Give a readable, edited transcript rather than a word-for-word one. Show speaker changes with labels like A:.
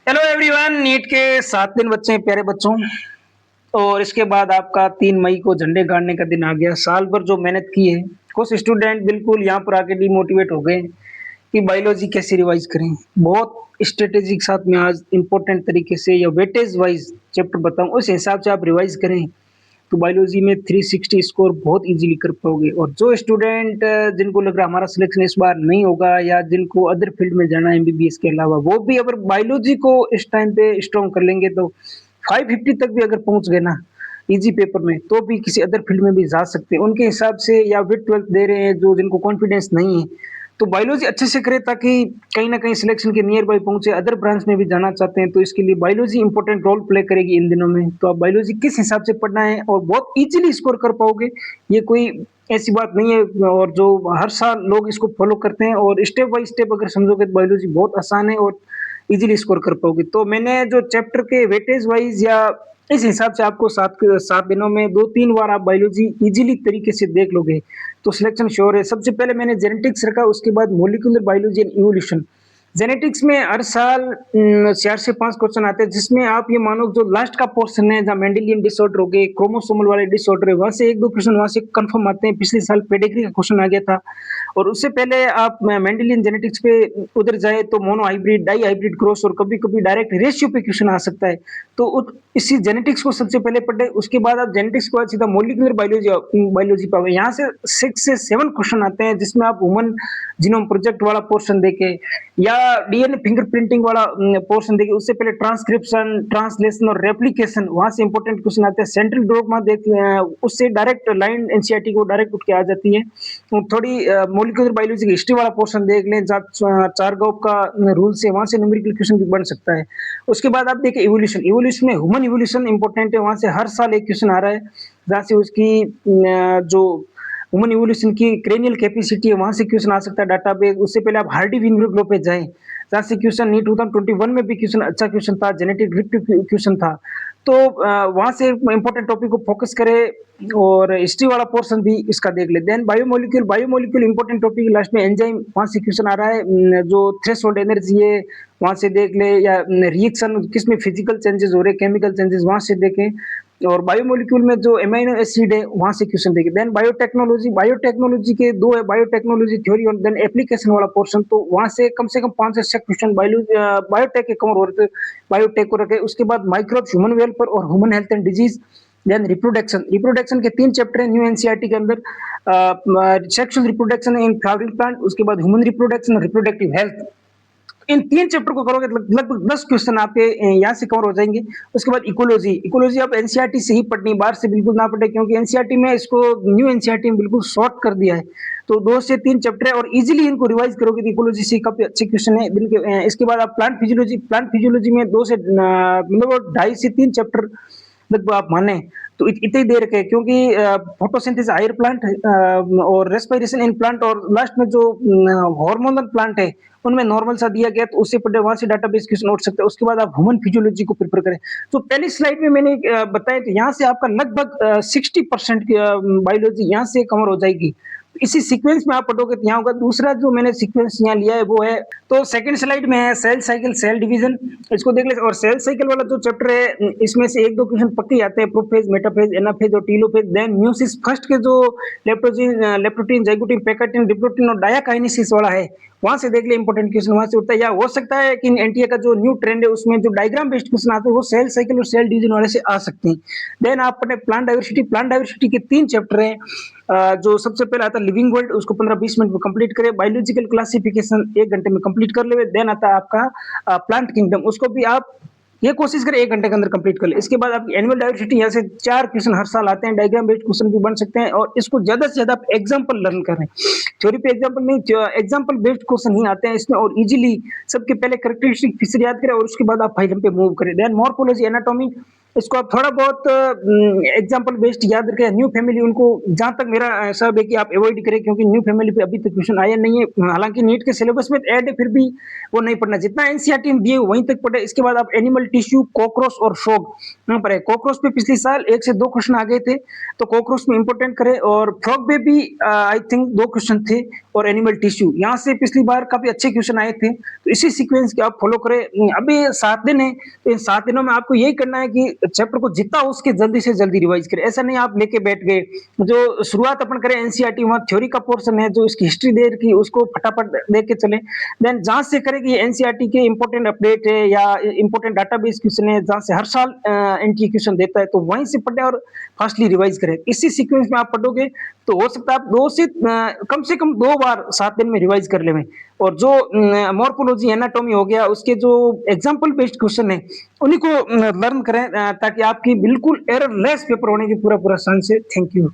A: Hello everyone, NEET के 7 दिन बचे हैं प्यारे बच्चों। और इसके बाद आपका 3 मई को झंडे गाड़ने का दिन आ गया। साल भर जो मेहनत की है, कुछ स्टूडेंट बिल्कुल यहाँ पर आके डिमोटिवेट हो गए कि बायोलॉजी कैसे रिवाइज करें। बहुत स्ट्रेटेजी के साथ में आज इंपॉर्टेंट तरीके से या वेटेज वाइज चैप्टर बताऊं, उस हिसाब से आप रिवाइज करें तो बायोलॉजी में 360 स्कोर बहुत इजीली कर पाओगे। और जो स्टूडेंट जिनको लग रहा है हमारा सिलेक्शन इस बार नहीं होगा या जिनको अदर फील्ड में जाना है एमबीबीएस के अलावा, वो भी अगर बायोलॉजी को इस टाइम पे स्ट्रॉन्ग कर लेंगे तो 550 तक भी अगर पहुंच गए ना इजी पेपर में, तो भी किसी अदर फील्ड में भी जा सकते हैं उनके हिसाब से। या विद 12th दे रहे हैं जो जिनको कॉन्फिडेंस नहीं है, तो बायोलॉजी अच्छे से करें ताकि कहीं ना कहीं सिलेक्शन के नियर बाई पहुंचे। अदर ब्रांच में भी जाना चाहते हैं तो इसके लिए बायोलॉजी इंपॉर्टेंट रोल प्ले करेगी इन दिनों में। तो आप बायोलॉजी किस हिसाब से पढ़ना है और बहुत इजीली स्कोर कर पाओगे, ये कोई ऐसी बात नहीं है। और जो हर साल लोग इसको फॉलो करते हैं और स्टेप बाय स्टेप अगर समझोगे तो बायोलॉजी बहुत आसान है और इजीली स्कोर कर पाओगे। तो मैंने जो चैप्टर के वेटेज वाइज या इस हिसाब से आपको 7 दिनों में 2-3 बार आप बायोलॉजी इजीली तरीके से देख लोगे तो सिलेक्शन श्योर है। सबसे पहले मैंने जेनेटिक्स रखा, उसके बाद molecular biology and evolution. Genetics में हर साल 4 से 5 क्वेश्चन आते हैं, जिसमें आप ये मानो जो लास्ट का पोर्शन है जहाँ मेंडेलियन डिसऑर्डर हो गए, क्रोमोसोमल वाले डिसऑर्डर है, वहां से 1-2 क्वेश्चन वहां से कंफर्म आते हैं। पिछले साल पेडिग्री का क्वेश्चन आ गया था। और उससे पहले आप मेंडेलियन जेनेटिक्स पे उधर जाए तो mono hybrid, di hybrid cross और कभी कभी डायरेक्ट रेशियो पे क्वेश्चन आ सकता है। तो इसी जेनेटिक्स को सबसे पहले पढ़े, उसके बाद आप जेनेटिक्स के बाद सीधा मॉलिक्यूलर बायोलॉजी पाओगे। यहाँ से 6 से 7 क्वेश्चन आते हैं, जिसमें आप ह्यूमन जीनोम प्रोजेक्ट वाला पोर्शन देखे या डीएनए फिंगरप्रिंटिंग वाला पोर्शन देखे। उससे पहले ट्रांसक्रिप्शन, ट्रांसलेशन और रेप्लिकेशन, वहां से इंपॉर्टेंट क्वेश्चन आते हैं। सेंट्रल डॉग्मा देख, उससे डायरेक्ट लाइन एनसीईआरटी को डायरेक्ट उठ के आ जाती है। तो थोड़ी मॉलिक्यूलर बायोलॉजी की हिस्ट्री वाला पोर्शन देख लें, जहाँ चारगॉव का रूल से वहां से न्यूमेरिकल क्वेश्चन भी बन सकता है। उसके बाद आप देखें इवोल्यूशन। इवोल्यूशन में ह्यूमन इवोल्यूशन इंपॉर्टेंट है, वहां से हर साल एक क्वेश्चन आ रहा है, जहाँ से उसकी जो ह्यूमन इवोल्यूशन की क्रेनियल कैपेसिटी है वहां से क्वेश्चन आ सकता है डाटाबेस। उससे पहले आप हार्डी विनग्रो पे जाएं, जहाँ से क्वेश्चन नीट 2021 में भी क्वेश्चन अच्छा क्वेश्चन था, जेनेटिक डिस्क्रिप्टिव क्वेश्चन था। तो वहां से इंपॉर्टेंट टॉपिक को फोकस करें और हिस्ट्री वाला पोर्शन भी इसका देख ले। Then biomolecule important topic last में एंजाइम, वहां से क्वेश्चन आ रहा है। जो थ्रेशोल्ड एनर्जी है वहां से देख ले, या रिएक्शन किसमें फिजिकल चेंजेस हो रहे, केमिकल चेंजेस, वहां से देखें। और बायोमोलिक्यूल में जो एमिनो एसिड है वहां से क्वेश्चन देखें। देन बायोटेक्नोलॉजी के 2 है, बायोटेक्नोलॉजी थ्योरी और देन एप्लीकेशन वाला पोर्शन। तो वहां से कम 5 से 6 क्वेश्चन बायोटेक के कवर हो रहे थे, बायोटेक को रखे। उसके बाद माइक्रोब, ह्यूमन वेलफेयर और human health and disease. Then reproduction के 3 चैप्टर है न्यू एनसीईआरटी के अंदर। Sexual reproduction in flowering plant, उसके बाद ह्यूमन रिप्रोडक्शन और रिप्रोडक्टिव हेल्थ। इन 3 चैप्टर को करोगे तो लगभग 10 क्वेश्चन आपके यहाँ से कवर हो जाएंगे। उसके बाद इकोलॉजी आप एनसीईआरटी से ही पढ़नी, बाहर से बिल्कुल ना पढ़े, क्योंकि एनसीईआरटी में इसको न्यू एनसीईआरटी में बिल्कुल शॉर्ट कर दिया है। तो 2 से 3 चैप्टर है और इजीली इनको रिवाइज करोगे तो इकोलॉजी से काफी अच्छे क्वेश्चन है। इसके बाद आप प्लांट फिजियोलॉजी में 2 से मतलब 2.5 से 3 चैप्टर लगभग आप माने तो इतनी देर के, क्योंकि फोटोसिंथेसिस हायर प्लांट और रेस्पिरेशन इन प्लांट और लास्ट में जो हार्मोनल प्लांट है उनमें नॉर्मल सा दिया गया, तो उससे पढ़े, वहां से डाटाबेस क्वेश्चन उठ सकते हैं। उसके बाद आप ह्यूमन फिजियोलॉजी को प्रिपेयर करें। तो पहली स्लाइड में मैंने बताया, तो यहाँ से आपका लगभग 60% बायोलॉजी यहाँ से कवर हो जाएगी। इसी सीक्वेंस में आप पढ़ोगे तो यहाँ होगा। दूसरा जो मैंने सीक्वेंस यहाँ लिया है वो है, तो सेकंड स्लाइड में है सेल साइकिल, सेल डिवीजन, इसको देख ले। और सेल साइकिल वाला जो चैप्टर है इसमें से 1-2 क्वेश्चन पक्के आते हैं, प्रोफेज, मेटाफेज, एनाफेज और टीलोफेज। देन म्यूसिस फर्स्ट के जो लेप्टोटीन, जाइगोटीन, पैकाटीन, डिप्लोटीन और डायाकाइनेसिस वाला है, वहां से देख ले इंपॉर्टेंट क्वेश्चन वहां से उठता है। या हो सकता है कि एनटीए का जो न्यू ट्रेंड है उसमें जो डायग्राम बेस्ड क्वेश्चन आते हैं वो सेल साइकिल और सेल डिवीजन वाले से आ सकते हैं। देन आप पढ़े प्लांट डाइवर्सिटी के 3 चैप्टर हैं। जो सबसे पहले आता है लिविंग वर्ल्ड, उसको 15-20 मिनट में कंप्लीट करें। बायोलॉजिकल क्लासिफिकेशन 1 घंटे में कंप्लीट कर ले। देन आता है आपका प्लांट किंगडम, उसको भी आप ये कोशिश करें 1 घंटे के अंदर कंप्लीट कर ले। इसके बाद आपकी एनिमल डाइवर्सिटी, यहाँ से 4 क्वेश्चन हर साल आते हैं, डायग्राम बेस्ड क्वेश्चन भी बन सकते हैं। और इसको ज्यादा से ज्यादा आप एग्जाम्पल लर्न करें, थ्योरी पे एग्जाम्पल नहीं, एग्जाम्पल बेस्ड क्वेश्चन ही आते हैं इसमें। और इजीली सबके पहले कैरेक्टरिस्टिक फीचर याद करें और उसके बाद आप फाइलम पे मूव करें। देन मॉर्फोलॉजी, एनाटॉमी, इसको आप थोड़ा बहुत एग्ज़ाम्पल बेस्ड याद रखें। न्यू फैमिली उनको जहाँ तक मेरा सब है कि आप अवॉइड करें क्योंकि न्यू फैमिली पे अभी तक क्वेश्चन आया नहीं है। हालाँकि नीट के सिलेबस में ऐड है फिर भी वो नहीं पढ़ना। जितना एनसीईआरटी में दिए वहीं तक पढ़े। इसके बाद आप एनिमल टिश्यू, कॉकरोच और फ्रॉग यहाँ पर है। कॉकरोच पे पिछले साल 1 से 2 क्वेश्चन आ गए थे, तो कॉकरोच में इम्पोर्टेंट करें और फ्रॉग में भी आई थिंक 2 क्वेश्चन थे और एनिमल टिश्यू यहाँ से पिछली बार काफ़ी अच्छे क्वेश्चन आए थे। तो इसी सीक्वेंस को आप फॉलो करें। अभी 7 दिन है, तो इन 7 दिनों में आपको यही करना है कि चैप्टर को जितना हो सके जल्दी से जल्दी रिवाइज करें। ऐसा नहीं आप लेके बैठ गए। जो शुरुआत अपन करें एनसीईआरटी वहाँ थ्योरी का पोर्शन है, जो इसकी हिस्ट्री दे रखी है उसको फटाफट देख के चलें। देन जहाँ से करें कि एनसीईआरटी के इंपॉर्टेंट अपडेट है या इंपॉर्टेंट डाटाबेस क्वेश्चन है, जहाँ से हर साल एनटीए क्वेश्चन देता है, तो वहीं से पढ़ें और फास्टली रिवाइज करें। इसी सीक्वेंस में आप पढ़ोगे तो हो सकता है आप 2 से कम 2 बार 7 दिन में रिवाइज कर लें। और जो मॉर्फोलॉजी, एनाटॉमी हो गया, उसके जो एग्जाम्पल बेस्ड क्वेश्चन है उन्हीं को लर्न करें ताकि आपकी बिल्कुल एरर लेस पेपर होने की पूरा पूरा चांस है। Thank you.